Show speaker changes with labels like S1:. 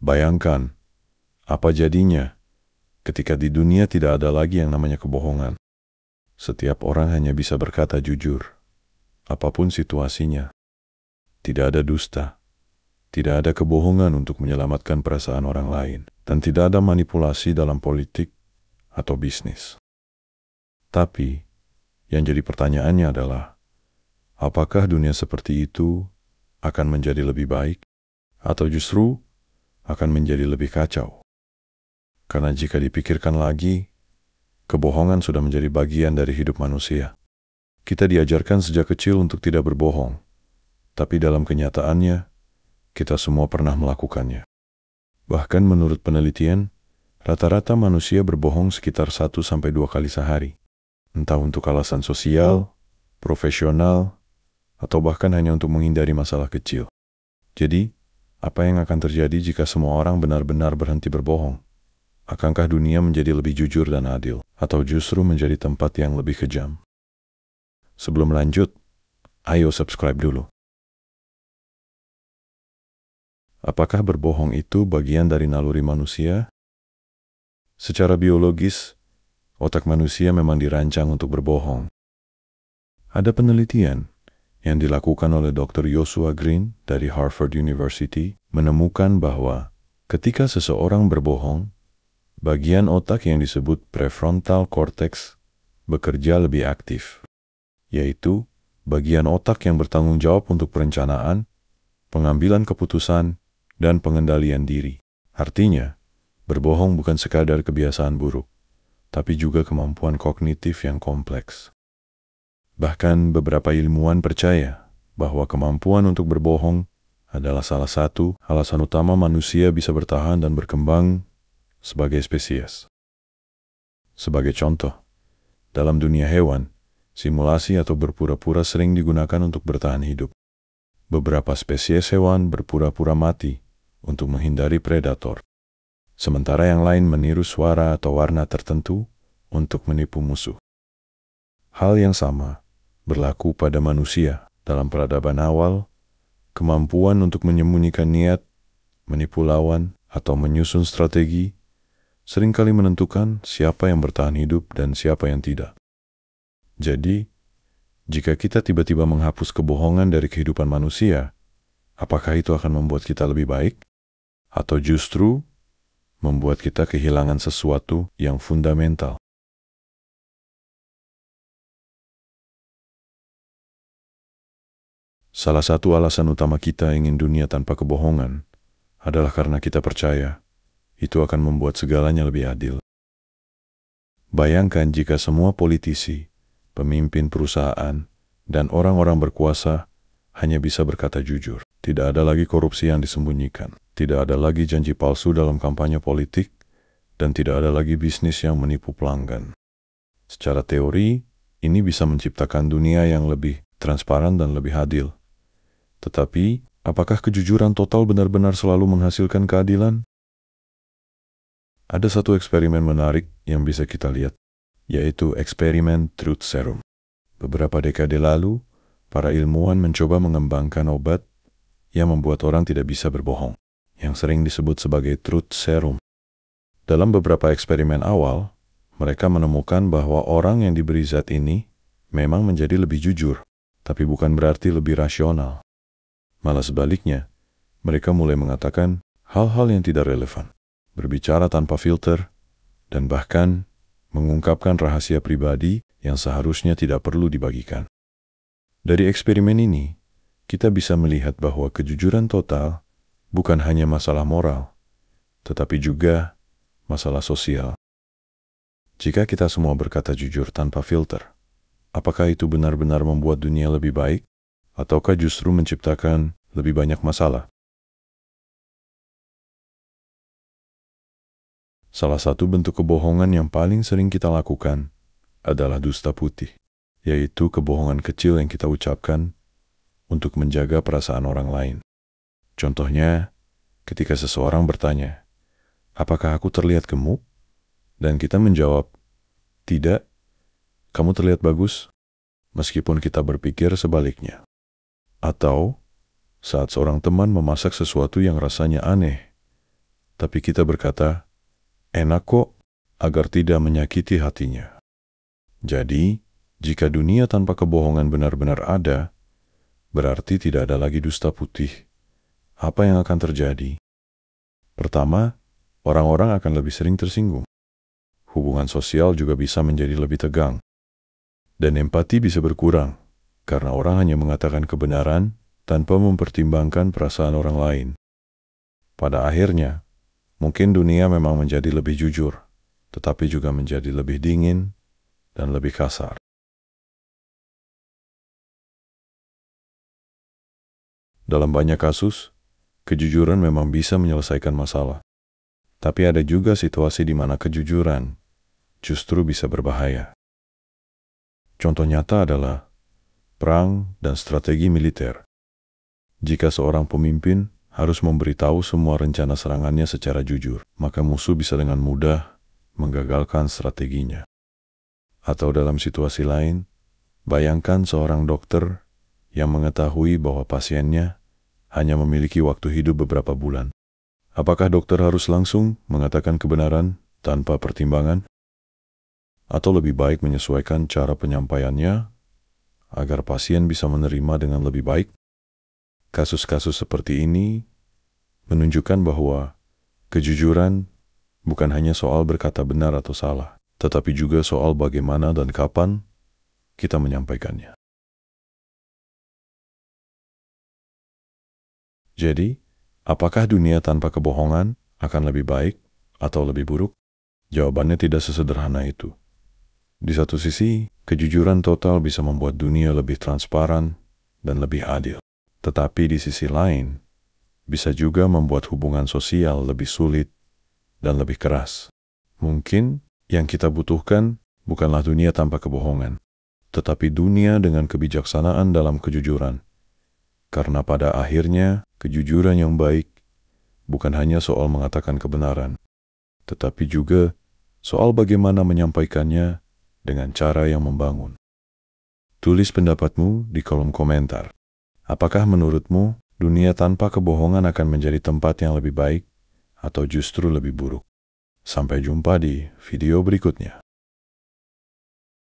S1: Bayangkan, apa jadinya ketika di dunia tidak ada lagi yang namanya kebohongan. Setiap orang hanya bisa berkata jujur, apapun situasinya. Tidak ada dusta, tidak ada kebohongan untuk menyelamatkan perasaan orang lain, dan tidak ada manipulasi dalam politik atau bisnis. Tapi, yang jadi pertanyaannya adalah, apakah dunia seperti itu akan menjadi lebih baik, atau justru akan menjadi lebih kacau? Karena jika dipikirkan lagi, kebohongan sudah menjadi bagian dari hidup manusia. Kita diajarkan sejak kecil untuk tidak berbohong, tapi dalam kenyataannya, kita semua pernah melakukannya. Bahkan menurut penelitian, rata-rata manusia berbohong sekitar 1-2 kali sehari. Entah untuk alasan sosial, profesional, atau bahkan hanya untuk menghindari masalah kecil. Jadi, apa yang akan terjadi jika semua orang benar-benar berhenti berbohong? Akankah dunia menjadi lebih jujur dan adil, atau justru menjadi tempat yang lebih kejam? Sebelum lanjut, ayo subscribe dulu. Apakah berbohong itu bagian dari naluri manusia? Secara biologis, otak manusia memang dirancang untuk berbohong. Ada penelitian yang dilakukan oleh Dr. Joshua Green dari Harvard University menemukan bahwa ketika seseorang berbohong, bagian otak yang disebut prefrontal cortex bekerja lebih aktif, yaitu bagian otak yang bertanggung jawab untuk perencanaan, pengambilan keputusan, dan pengendalian diri. Artinya, berbohong bukan sekadar kebiasaan buruk, tapi juga kemampuan kognitif yang kompleks. Bahkan beberapa ilmuwan percaya bahwa kemampuan untuk berbohong adalah salah satu alasan utama manusia bisa bertahan dan berkembang sebagai spesies. Sebagai contoh, dalam dunia hewan, simulasi atau berpura-pura sering digunakan untuk bertahan hidup. Beberapa spesies hewan berpura-pura mati untuk menghindari predator, sementara yang lain meniru suara atau warna tertentu untuk menipu musuh. Hal yang sama berlaku pada manusia. Dalam peradaban awal, kemampuan untuk menyembunyikan niat, menipu lawan, atau menyusun strategi seringkali menentukan siapa yang bertahan hidup dan siapa yang tidak. Jadi, jika kita tiba-tiba menghapus kebohongan dari kehidupan manusia, apakah itu akan membuat kita lebih baik? Atau justru membuat kita kehilangan sesuatu yang fundamental? Salah satu alasan utama kita ingin dunia tanpa kebohongan adalah karena kita percaya itu akan membuat segalanya lebih adil. Bayangkan jika semua politisi, pemimpin perusahaan, dan orang-orang berkuasa hanya bisa berkata jujur. Tidak ada lagi korupsi yang disembunyikan. Tidak ada lagi janji palsu dalam kampanye politik, dan tidak ada lagi bisnis yang menipu pelanggan. Secara teori, ini bisa menciptakan dunia yang lebih transparan dan lebih adil. Tetapi, apakah kejujuran total benar-benar selalu menghasilkan keadilan? Ada satu eksperimen menarik yang bisa kita lihat, yaitu eksperimen Truth Serum. Beberapa dekade lalu, para ilmuwan mencoba mengembangkan obat yang membuat orang tidak bisa berbohong, yang sering disebut sebagai Truth Serum. Dalam beberapa eksperimen awal, mereka menemukan bahwa orang yang diberi zat ini memang menjadi lebih jujur, tapi bukan berarti lebih rasional. Malah sebaliknya, mereka mulai mengatakan hal-hal yang tidak relevan, berbicara tanpa filter, dan bahkan mengungkapkan rahasia pribadi yang seharusnya tidak perlu dibagikan. Dari eksperimen ini, kita bisa melihat bahwa kejujuran total bukan hanya masalah moral, tetapi juga masalah sosial. Jika kita semua berkata jujur tanpa filter, apakah itu benar-benar membuat dunia lebih baik? Ataukah justru menciptakan lebih banyak masalah? Salah satu bentuk kebohongan yang paling sering kita lakukan adalah dusta putih, yaitu kebohongan kecil yang kita ucapkan untuk menjaga perasaan orang lain. Contohnya, ketika seseorang bertanya, "Apakah aku terlihat gemuk?" Dan kita menjawab, "Tidak, kamu terlihat bagus," meskipun kita berpikir sebaliknya. Atau, saat seorang teman memasak sesuatu yang rasanya aneh, tapi kita berkata, enak kok, agar tidak menyakiti hatinya. Jadi, jika dunia tanpa kebohongan benar-benar ada, berarti tidak ada lagi dusta putih. Apa yang akan terjadi? Pertama, orang-orang akan lebih sering tersinggung. Hubungan sosial juga bisa menjadi lebih tegang. Dan empati bisa berkurang, karena orang hanya mengatakan kebenaran tanpa mempertimbangkan perasaan orang lain. Pada akhirnya, mungkin dunia memang menjadi lebih jujur, tetapi juga menjadi lebih dingin dan lebih kasar. Dalam banyak kasus, kejujuran memang bisa menyelesaikan masalah. Tapi ada juga situasi di mana kejujuran justru bisa berbahaya. Contoh nyata adalah perang dan strategi militer. Jika seorang pemimpin harus memberitahu semua rencana serangannya secara jujur, maka musuh bisa dengan mudah menggagalkan strateginya. Atau dalam situasi lain, bayangkan seorang dokter yang mengetahui bahwa pasiennya hanya memiliki waktu hidup beberapa bulan. Apakah dokter harus langsung mengatakan kebenaran tanpa pertimbangan? Atau lebih baik menyesuaikan cara penyampaiannya agar pasien bisa menerima dengan lebih baik? Kasus-kasus seperti ini menunjukkan bahwa kejujuran bukan hanya soal berkata benar atau salah, tetapi juga soal bagaimana dan kapan kita menyampaikannya. Jadi, apakah dunia tanpa kebohongan akan lebih baik atau lebih buruk? Jawabannya tidak sesederhana itu. Di satu sisi, kejujuran total bisa membuat dunia lebih transparan dan lebih adil. Tetapi di sisi lain, bisa juga membuat hubungan sosial lebih sulit dan lebih keras. Mungkin yang kita butuhkan bukanlah dunia tanpa kebohongan, tetapi dunia dengan kebijaksanaan dalam kejujuran. Karena pada akhirnya, kejujuran yang baik bukan hanya soal mengatakan kebenaran, tetapi juga soal bagaimana menyampaikannya dengan cara yang membangun. Tulis pendapatmu di kolom komentar. Apakah menurutmu dunia tanpa kebohongan akan menjadi tempat yang lebih baik atau justru lebih buruk? Sampai jumpa di video berikutnya.